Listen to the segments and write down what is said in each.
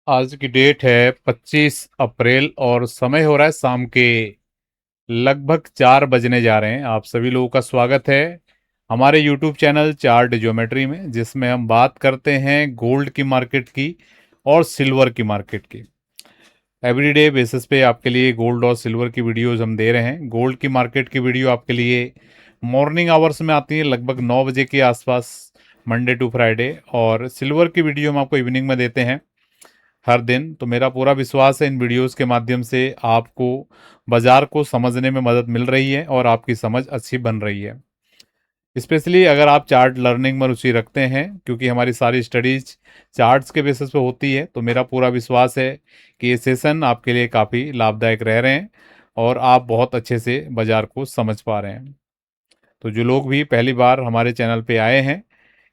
आज की डेट है 25 अप्रैल और समय हो रहा है शाम के लगभग 4 बजने जा रहे हैं। आप सभी लोगों का स्वागत है हमारे YouTube चैनल चार्ट ज्योमेट्री में, जिसमें हम बात करते हैं गोल्ड की मार्केट की और सिल्वर की मार्केट की। एवरीडे बेसिस पे आपके लिए गोल्ड और सिल्वर की वीडियोस हम दे रहे हैं। गोल्ड की मार्केट की वीडियो आपके लिए मॉर्निंग आवर्स में आती है लगभग 9 बजे के आसपास, मंडे टू फ्राइडे, और सिल्वर की वीडियो हम आपको इवनिंग में देते हैं हर दिन। तो मेरा पूरा विश्वास है इन वीडियोस के माध्यम से आपको बाजार को समझने में मदद मिल रही है और आपकी समझ अच्छी बन रही है। स्पेशली अगर आप चार्ट लर्निंग में रुचि रखते हैं, क्योंकि हमारी सारी स्टडीज चार्ट्स के बेसिस पे होती है, तो मेरा पूरा विश्वास है कि ये सेशन आपके लिए काफ़ी लाभदायक रह रहे हैं और आप बहुत अच्छे से बाजार को समझ पा रहे हैं। तो जो लोग भी पहली बार हमारे चैनल पे आए हैं,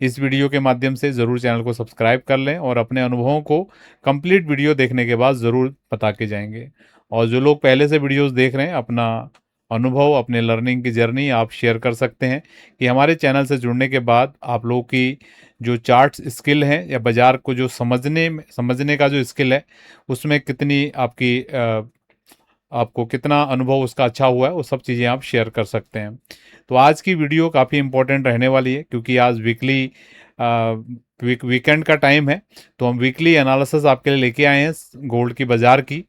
इस वीडियो के माध्यम से ज़रूर चैनल को सब्सक्राइब कर लें और अपने अनुभवों को कंप्लीट वीडियो देखने के बाद ज़रूर बता के जाएंगे। और जो लोग पहले से वीडियोस देख रहे हैं, अपना अनुभव, अपने लर्निंग की जर्नी आप शेयर कर सकते हैं कि हमारे चैनल से जुड़ने के बाद आप लोगों की जो चार्ट स्किल है या बाज़ार को जो समझने का जो स्किल है, उसमें कितनी आपको कितना अनुभव उसका अच्छा हुआ है, वो सब चीज़ें आप शेयर कर सकते हैं। तो आज की वीडियो काफ़ी इंपॉर्टेंट रहने वाली है, क्योंकि आज वीकेंड का टाइम है। तो हम वीकली एनालिसिस आपके लिए लेके आए हैं गोल्ड की बाज़ार की।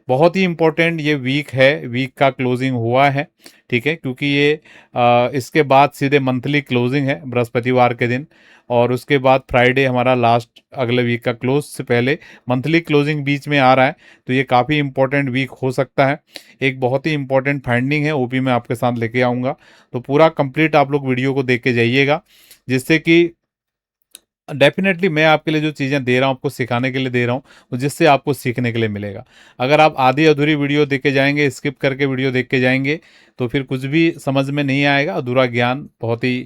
बहुत ही इम्पोर्टेंट ये वीक है, वीक का क्लोजिंग हुआ है, ठीक है, क्योंकि ये इसके बाद सीधे मंथली क्लोजिंग है बृहस्पतिवार के दिन, और उसके बाद फ्राइडे हमारा लास्ट अगले वीक का क्लोज से पहले मंथली क्लोजिंग बीच में आ रहा है। तो ये काफ़ी इंपॉर्टेंट वीक हो सकता है। एक बहुत ही इंपॉर्टेंट फाइंडिंग है, वो भी मैं आपके साथ लेके आऊँगा। तो पूरा कंप्लीट आप लोग वीडियो को देख के जाइएगा, जिससे कि डेफिनेटली मैं आपके लिए जो चीज़ें दे रहा हूँ, आपको सिखाने के लिए दे रहा हूँ, तो जिससे आपको सीखने के लिए मिलेगा। अगर आप आधी अधूरी वीडियो देख के जाएंगे, स्किप करके वीडियो देख के जाएंगे, तो फिर कुछ भी समझ में नहीं आएगा। अधूरा ज्ञान बहुत ही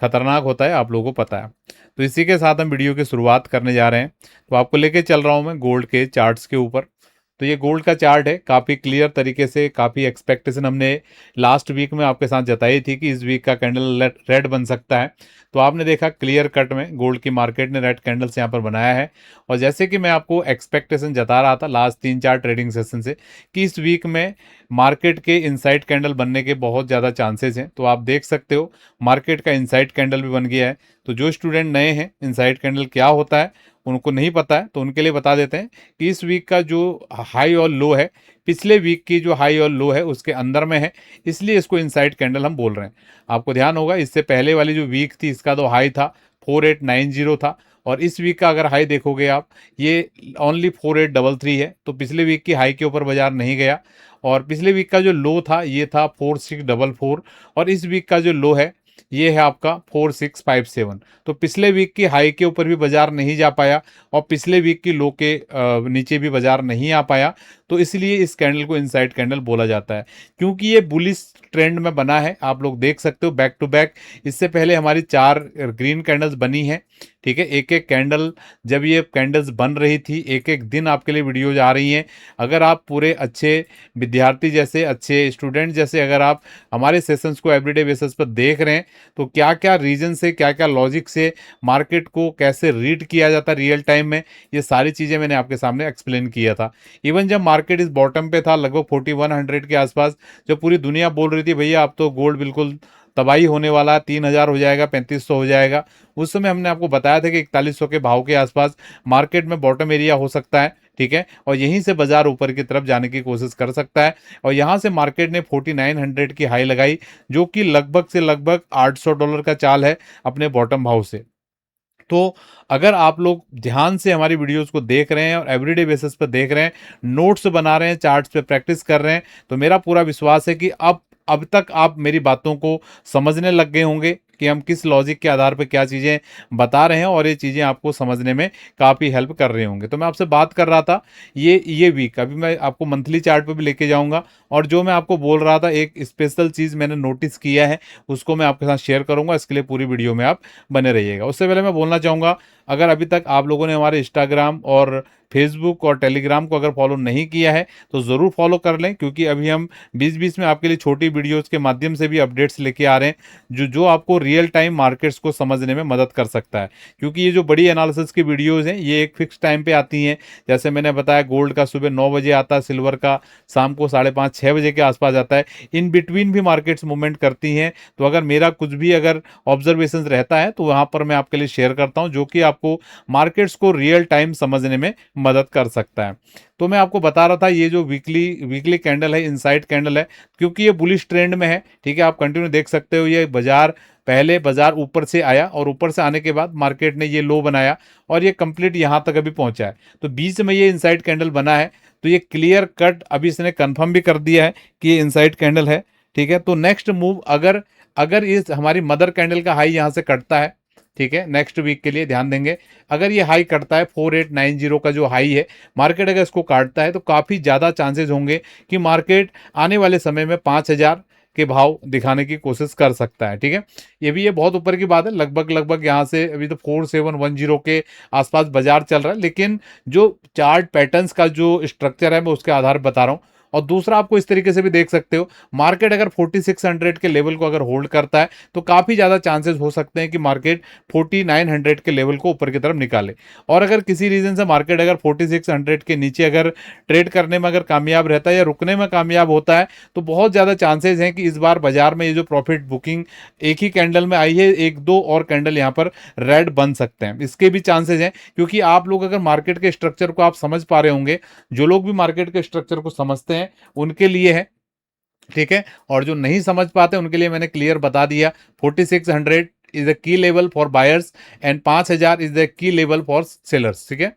खतरनाक होता है, आप लोगों को पता है। तो इसी के साथ हम वीडियो की शुरुआत करने जा रहे हैं। तो आपको लेके चल रहा हूँ मैं गोल्ड के चार्ट्स के ऊपर। तो ये गोल्ड का चार्ट है, काफ़ी क्लियर तरीके से, काफ़ी एक्सपेक्टेशन हमने लास्ट वीक में आपके साथ जताई थी कि इस वीक का कैंडल रेड बन सकता है। तो आपने देखा क्लियर कट में गोल्ड की मार्केट ने रेड कैंडल्स यहाँ पर बनाया है। और जैसे कि मैं आपको एक्सपेक्टेशन जता रहा था लास्ट 3-4 ट्रेडिंग सेशन से कि इस वीक में मार्केट के इनसाइड कैंडल बनने के बहुत ज़्यादा चांसेस हैं। तो आप देख सकते हो मार्केट का इनसाइड कैंडल भी बन गया है। तो जो स्टूडेंट नए हैं, इनसाइड कैंडल क्या होता है उनको नहीं पता है, तो उनके लिए बता देते हैं कि इस वीक का जो हाई और लो है, पिछले वीक की जो हाई और लो है उसके अंदर में है, इसलिए इसको इनसाइड कैंडल हम बोल रहे हैं। आपको ध्यान होगा इससे पहले वाली जो वीक थी, इसका तो हाई था 4890 था, और इस वीक का अगर हाई देखोगे आप, ये ओनली 4833 है। तो पिछले वीक की हाई के ऊपर बाजार नहीं गया। और पिछले वीक का जो लो था ये था 4644, और इस वीक का जो लो है ये है आपका 4657। तो पिछले वीक की हाई के ऊपर भी बाजार नहीं जा पाया और पिछले वीक की लो के नीचे भी बाजार नहीं आ पाया। तो इसलिए इस कैंडल को इनसाइड कैंडल बोला जाता है, क्योंकि ये बुलिश ट्रेंड में बना है। आप लोग देख सकते हो बैक टू बैक, इससे पहले हमारी 4 ग्रीन कैंडल्स बनी है, ठीक है। एक एक कैंडल, जब ये कैंडल्स बन रही थी, एक एक दिन आपके लिए वीडियोज आ रही हैं। अगर आप पूरे अच्छे विद्यार्थी जैसे, अच्छे स्टूडेंट जैसे अगर आप हमारे सेशंस को एवरीडे बेसिस पर देख रहे हैं, तो क्या क्या रीजन से, क्या क्या लॉजिक से मार्केट को कैसे रीड किया जाता है रियल टाइम में, ये सारी चीज़ें मैंने आपके सामने एक्सप्लेन किया था। इवन जब मार्केट इस बॉटम पे था लगभग 4100 के आसपास, जब पूरी दुनिया बोल रही थी भैया अब तो गोल्ड बिल्कुल तबाही होने वाला है, 3000 हो जाएगा, 3500 हो जाएगा, उस समय हमने आपको बताया था कि 4100 के भाव के आसपास मार्केट में बॉटम एरिया हो सकता है, ठीक है, और यहीं से बाजार ऊपर की तरफ जाने की कोशिश कर सकता है। और यहाँ से मार्केट ने 4900 की हाई लगाई, जो कि लगभग से लगभग $800 का चाल है अपने बॉटम भाव से। तो अगर आप लोग ध्यान से हमारी वीडियोस को देख रहे हैं और एवरीडे बेसिस पर देख रहे हैं, नोट्स बना रहे हैं, चार्ट्स पे प्रैक्टिस कर रहे हैं, तो मेरा पूरा विश्वास है कि अब तक आप मेरी बातों को समझने लग गए होंगे कि हम किस लॉजिक के आधार पर क्या चीज़ें बता रहे हैं, और ये चीज़ें आपको समझने में काफ़ी हेल्प कर रहे होंगे। तो मैं आपसे बात कर रहा था ये वीक अभी मैं आपको मंथली चार्ट पे भी लेके जाऊंगा, और जो मैं आपको बोल रहा था एक स्पेशल चीज़ मैंने नोटिस किया है, उसको मैं आपके साथ शेयर करूंगा। इसके लिए पूरी वीडियो में आप बने रहिएगा। उससे पहले मैं बोलना चाहूँगा, अगर अभी तक आप लोगों ने हमारे इंस्टाग्राम और फेसबुक और टेलीग्राम को अगर फॉलो नहीं किया है तो ज़रूर फॉलो कर लें, क्योंकि अभी हम बीच बीच में आपके लिए छोटी वीडियोज़ के माध्यम से भी अपडेट्स लेके आ रहे हैं जो जो आपको रियल टाइम मार्केट्स को समझने में मदद कर सकता है। क्योंकि ये जो बड़ी एनालिसिस की वीडियोज़ हैं ये एक फिक्स टाइम पे आती हैं। जैसे मैंने बताया, गोल्ड का सुबह 9 बजे आता है, सिल्वर का शाम को 5:30-6 बजे के आसपास आता है। इन बिटवीन भी मार्केट्स मूवमेंट करती हैं। तो अगर मेरा कुछ भी अगर ऑब्जर्वेशन रहता है तो वहाँ पर मैं आपके लिए शेयर करता हूँ, जो कि आपको मार्केट्स को रियल टाइम समझने में मदद कर सकता है। तो मैं आपको बता रहा था, ये जो वीकली वीकली कैंडल है, इनसाइड कैंडल है, क्योंकि ये बुलिश ट्रेंड में है। ठीक है, आप कंटिन्यू देख सकते हो। ये बाजार पहले बाजार ऊपर से आया और ऊपर से आने के बाद मार्केट ने ये लो बनाया और ये कंप्लीट यहाँ तक अभी पहुंचा है। तो बीच में ये इनसाइड कैंडल बना है, तो ये क्लियर कट अभी इसने कंफर्म भी कर दिया है कि ये इनसाइड कैंडल है। ठीक है, तो नेक्स्ट मूव अगर अगर इस हमारी मदर कैंडल का हाई यहाँ से कटता है, ठीक है, नेक्स्ट वीक के लिए ध्यान देंगे। अगर ये हाई करता है 4890 का जो हाई है, मार्केट अगर इसको काटता है तो काफ़ी ज़्यादा चांसेस होंगे कि मार्केट आने वाले समय में 5000 के भाव दिखाने की कोशिश कर सकता है। ठीक है, ये भी ये बहुत ऊपर की बात है। लगभग लगभग यहाँ से अभी तो 4710 के आसपास बाजार चल रहा है, लेकिन जो चार्ट पैटर्न्स का जो स्ट्रक्चर है मैं उसके आधार पर बता रहा हूँ। और दूसरा, आपको इस तरीके से भी देख सकते हो, मार्केट अगर 4600 के लेवल को अगर होल्ड करता है तो काफ़ी ज़्यादा चांसेस हो सकते हैं कि मार्केट 4900 के लेवल को ऊपर की तरफ निकाले। और अगर किसी रीज़न से मार्केट अगर 4600 के नीचे अगर ट्रेड करने में अगर कामयाब रहता है या रुकने में कामयाब होता है तो बहुत ज़्यादा चांसेस हैं कि इस बार बाजार में ये जो प्रॉफिट बुकिंग एक ही कैंडल में आई है, एक दो और कैंडल यहाँ पर रेड बन सकते हैं, इसके भी चांसेस हैं। क्योंकि आप लोग अगर मार्केट के स्ट्रक्चर को आप समझ पा रहे होंगे, जो लोग भी मार्केट के स्ट्रक्चर को समझते हैं उनके लिए है। ठीक है, और जो नहीं समझ पाते उनके लिए मैंने क्लियर बता दिया, 4600 is the key level for buyers and 5000 is the key level for sellers. ठीक है,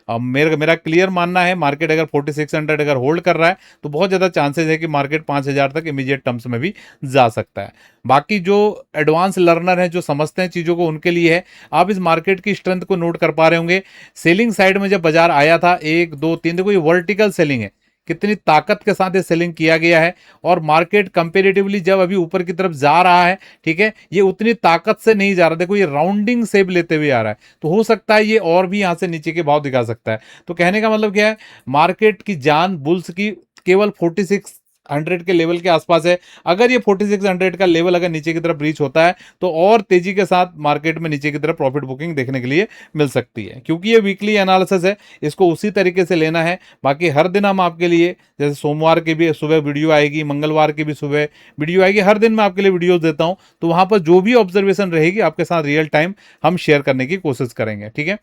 अब मेरा मेरा क्लियर मानना है, मार्केट अगर 4600 अगर होल्ड कर रहा है तो बहुत ज़्यादा चांसेस है कि मार्केट 5000 तक इमीडिएट टर्म्स में भी जा सकता है। बाकी जो एडवांस लर्नर हैं, जो समझते हैं चीज़ों को, उनके लिए है। आप इस मार्केट की स्ट्रेंथ को नोट कर पा रहे होंगे। सेलिंग साइड में जब बाजार आया था 1 2 3, देखो ये वर्टिकल सेलिंग है, कितनी ताकत के साथ ये सेलिंग किया गया है। और मार्केट कंपेरेटिवली जब अभी ऊपर की तरफ जा रहा है, ठीक है, ये उतनी ताकत से नहीं जा रहा, देखो ये राउंडिंग शेप लेते हुए आ रहा है। तो हो सकता है ये और भी यहाँ से नीचे के भाव दिखा सकता है। तो कहने का मतलब क्या है, मार्केट की जान बुल्स की केवल 4600 के लेवल के आसपास है। अगर ये 4600 का लेवल अगर नीचे की तरफ रीच होता है तो और तेजी के साथ मार्केट में नीचे की तरफ प्रॉफिट बुकिंग देखने के लिए मिल सकती है। क्योंकि ये वीकली एनालिसिस है, इसको उसी तरीके से लेना है। बाकी हर दिन हम आपके लिए, जैसे सोमवार की भी सुबह वीडियो आएगी, मंगलवार की भी सुबह वीडियो आएगी, हर दिन मैं आपके लिए वीडियो देता हूं। तो वहां पर जो भी ऑब्जर्वेशन रहेगी आपके साथ रियल टाइम हम शेयर करने की कोशिश करेंगे। ठीक है,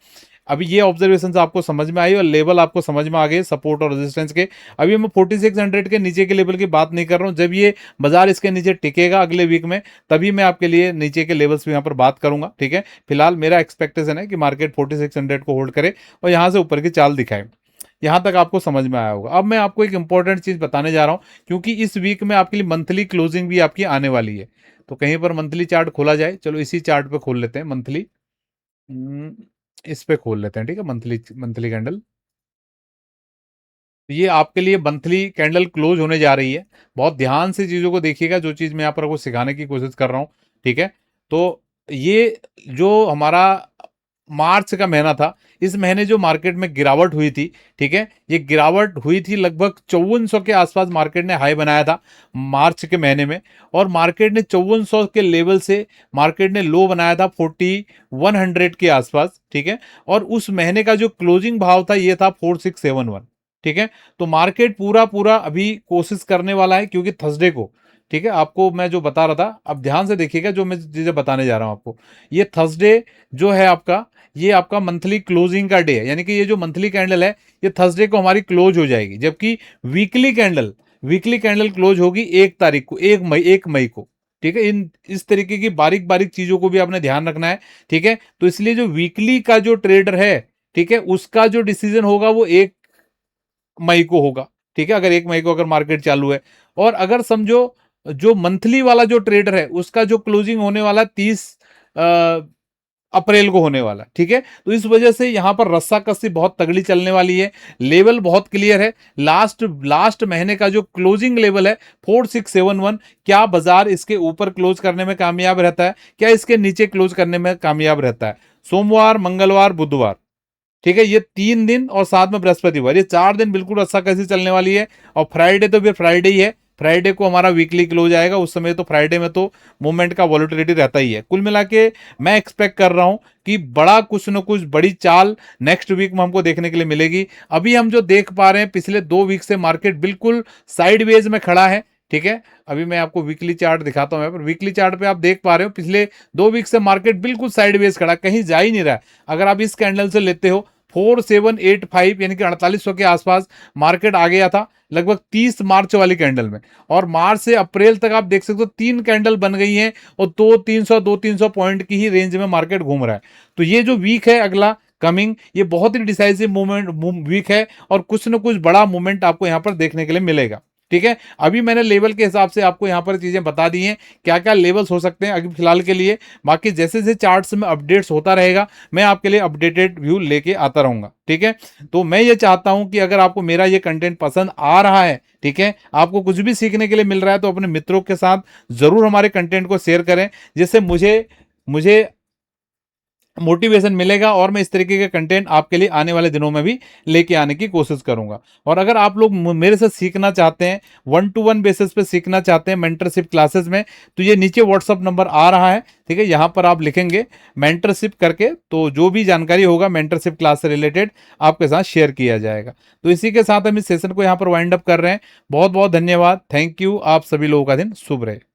अभी ये ऑब्जर्वेशन आपको समझ में आई और लेवल आपको समझ में आ गए सपोर्ट और रेजिस्टेंस के। अभी मैं 4600 के नीचे के लेवल की बात नहीं कर रहा हूं। जब ये बाजार इसके नीचे टिकेगा अगले वीक में, तभी मैं आपके लिए नीचे के लेवल्स भी यहाँ पर बात करूंगा। ठीक है, फिलहाल मेरा एक्सपेक्टेशन है कि मार्केट 4600 को होल्ड करे और यहाँ से ऊपर की चाल दिखाए। यहाँ तक आपको समझ में आया होगा। अब मैं आपको एक इंपॉर्टेंट चीज बताने जा रहा हूँ, क्योंकि इस वीक में आपके लिए मंथली क्लोजिंग भी आपकी आने वाली है। तो कहीं पर मंथली चार्ट खोला जाए, चलो इसी चार्ट पे खोल लेते हैं मंथली। इस पे खोल लेते हैं। ठीक है, मंथली मंथली कैंडल, ये आपके लिए मंथली कैंडल क्लोज होने जा रही है। बहुत ध्यान से चीज़ों को देखिएगा, जो चीज़ मैं यहाँ पर आपको सिखाने की कोशिश कर रहा हूँ। ठीक है, तो ये जो हमारा मार्च का महीना था, इस महीने जो मार्केट में गिरावट हुई थी, ठीक है, ये गिरावट हुई थी लगभग 5400 के आसपास मार्केट ने हाई बनाया था मार्च के महीने में। और मार्केट ने 5400 के लेवल से मार्केट ने लो बनाया था 4100 के आसपास। ठीक है, और उस महीने का जो क्लोजिंग भाव था ये था 4671। ठीक है, तो मार्केट पूरा पूरा अभी कोशिश करने वाला है, क्योंकि थर्सडे को, ठीक है, आपको मैं जो बता रहा था, अब ध्यान से देखिएगा जो मैं चीजें बताने जा रहा हूं आपको। ये थर्सडे जो है आपका, ये आपका मंथली क्लोजिंग का डे है, यानी कि ये जो मंथली कैंडल है ये थर्सडे को हमारी क्लोज हो जाएगी। जबकि वीकली कैंडल क्लोज होगी 1 तारीख को, 1 मई को। ठीक है, इन इस तरीके की बारीक बारीक चीजों को भी आपने ध्यान रखना है। ठीक है, तो इसलिए जो वीकली का जो ट्रेडर है, ठीक है, उसका जो डिसीजन होगा वो 1 मई को होगा। ठीक है, अगर 1 मई को अगर मार्केट चालू है। और अगर समझो जो मंथली वाला जो ट्रेडर है उसका जो क्लोजिंग होने वाला 30 अप्रैल को होने वाला। ठीक है, तो इस वजह से यहां पर रस्साकसी बहुत तगड़ी चलने वाली है। लेवल बहुत क्लियर है। लास्ट महीने का जो क्लोजिंग लेवल है 4671, क्या बाजार इसके ऊपर क्लोज करने में कामयाब रहता है, क्या इसके नीचे क्लोज करने में कामयाब रहता है? सोमवार, मंगलवार, बुधवार, ठीक है, ये 3 दिन और साथ में बृहस्पतिवार, ये 4 दिन बिल्कुल अच्छा कैसे चलने वाली है। और फ्राइडे तो फिर फ्राइडे ही है, फ्राइडे को हमारा वीकली क्लोज आएगा, उस समय तो फ्राइडे में तो मूवमेंट का वॉलेटिलिटी रहता ही है। कुल मिला के मैं एक्सपेक्ट कर रहा हूं कि बड़ा कुछ न कुछ बड़ी चाल नेक्स्ट वीक में हमको देखने के लिए मिलेगी। अभी हम जो देख पा रहे हैं पिछले 2 वीक से मार्केट बिल्कुल साइडवेज में खड़ा है। ठीक है, अभी मैं आपको वीकली चार्ट दिखाता हूं, पर वीकली चार्ट पे आप देख पा रहे हो पिछले 2 वीक से मार्केट बिल्कुल साइडवेज खड़ा, कहीं जा ही नहीं रहा है। अगर आप इस कैंडल से लेते हो 4785 यानी कि 4800 के आसपास मार्केट आ गया था लगभग 30 मार्च वाली कैंडल में, और मार्च से अप्रैल तक आप देख सकते हो 3 कैंडल बन गई हैं और 200-300 पॉइंट की ही रेंज में मार्केट घूम रहा है। तो ये जो वीक है अगला कमिंग, ये बहुत ही डिसाइसिव मूवमेंट वीक है और कुछ ना कुछ बड़ा मूवमेंट आपको यहां पर देखने के लिए मिलेगा। ठीक है, अभी मैंने लेवल के हिसाब से आपको यहां पर चीजें बता दी हैं, क्या क्या लेवल्स हो सकते हैं अभी फिलहाल के लिए। बाकी जैसे जैसे चार्ट्स में अपडेट्स होता रहेगा मैं आपके लिए अपडेटेड व्यू लेके आता रहूंगा। ठीक है, तो मैं ये चाहता हूं कि अगर आपको मेरा ये कंटेंट पसंद आ रहा है, ठीक है, आपको कुछ भी सीखने के लिए मिल रहा है, तो अपने मित्रों के साथ जरूर हमारे कंटेंट को शेयर करें, जिससे मुझे मुझे मोटिवेशन मिलेगा और मैं इस तरीके के कंटेंट आपके लिए आने वाले दिनों में भी लेके आने की कोशिश करूंगा। और अगर आप लोग मेरे से सीखना चाहते हैं, 1-to-1 बेसिस पे सीखना चाहते हैं मेंटरशिप क्लासेस में, तो ये नीचे व्हाट्सअप नंबर आ रहा है। ठीक है, यहाँ पर आप लिखेंगे मेंटरशिप करके, तो जो भी जानकारी होगा मेंटरशिप क्लास से रिलेटेड आपके साथ शेयर किया जाएगा। तो इसी के साथ हम इस सेशन को यहाँ पर वाइंड अप कर रहे हैं। बहुत बहुत धन्यवाद, थैंक यू। आप सभी लोगों का दिन शुभ रहे।